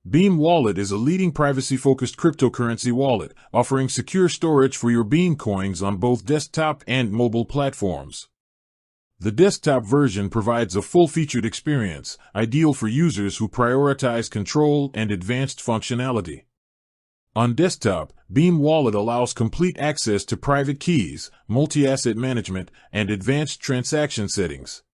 Beam Wallet is a leading privacy-focused cryptocurrency wallet, offering secure storage for your Beam coins on both desktop and mobile platforms. The desktop version provides a full-featured experience, ideal for users who prioritize control and advanced functionality. On desktop, Beam Wallet allows complete access to private keys, multi-asset management, and advanced transaction settings.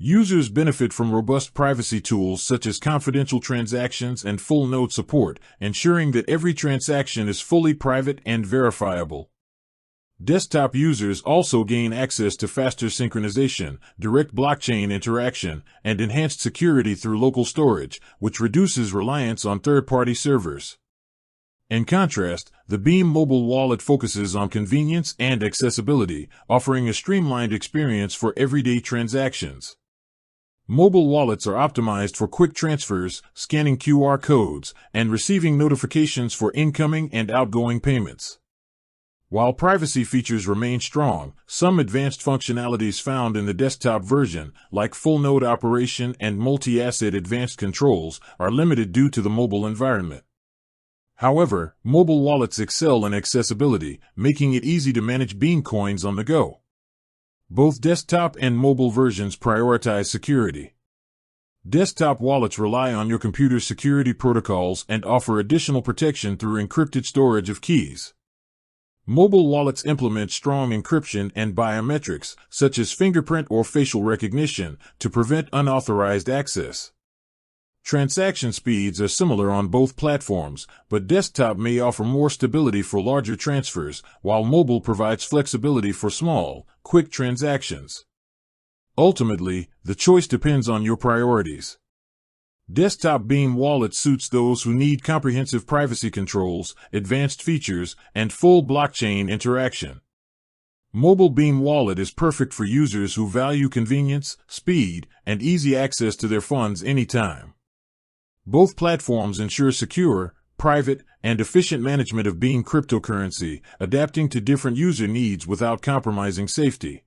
Users benefit from robust privacy tools such as confidential transactions and full node support, ensuring that every transaction is fully private and verifiable. Desktop users also gain access to faster synchronization, direct blockchain interaction, and enhanced security through local storage, which reduces reliance on third-party servers. In contrast, the Beam mobile wallet focuses on convenience and accessibility, offering a streamlined experience for everyday transactions. Mobile wallets are optimized for quick transfers, scanning QR codes, and receiving notifications for incoming and outgoing payments. While privacy features remain strong, some advanced functionalities found in the desktop version, like full node operation and multi-asset advanced controls, are limited due to the mobile environment. However, mobile wallets excel in accessibility, making it easy to manage Beam coins on the go. Both desktop and mobile versions prioritize security. Desktop wallets rely on your computer's security protocols and offer additional protection through encrypted storage of keys. Mobile wallets implement strong encryption and biometrics, such as fingerprint or facial recognition, to prevent unauthorized access. Transaction speeds are similar on both platforms, but desktop may offer more stability for larger transfers, while mobile provides flexibility for small, quick transactions. Ultimately, the choice depends on your priorities. Desktop Beam Wallet suits those who need comprehensive privacy controls, advanced features, and full blockchain interaction. Mobile Beam Wallet is perfect for users who value convenience, speed, and easy access to their funds anytime. Both platforms ensure secure, private, and efficient management of Beam cryptocurrency, adapting to different user needs without compromising safety.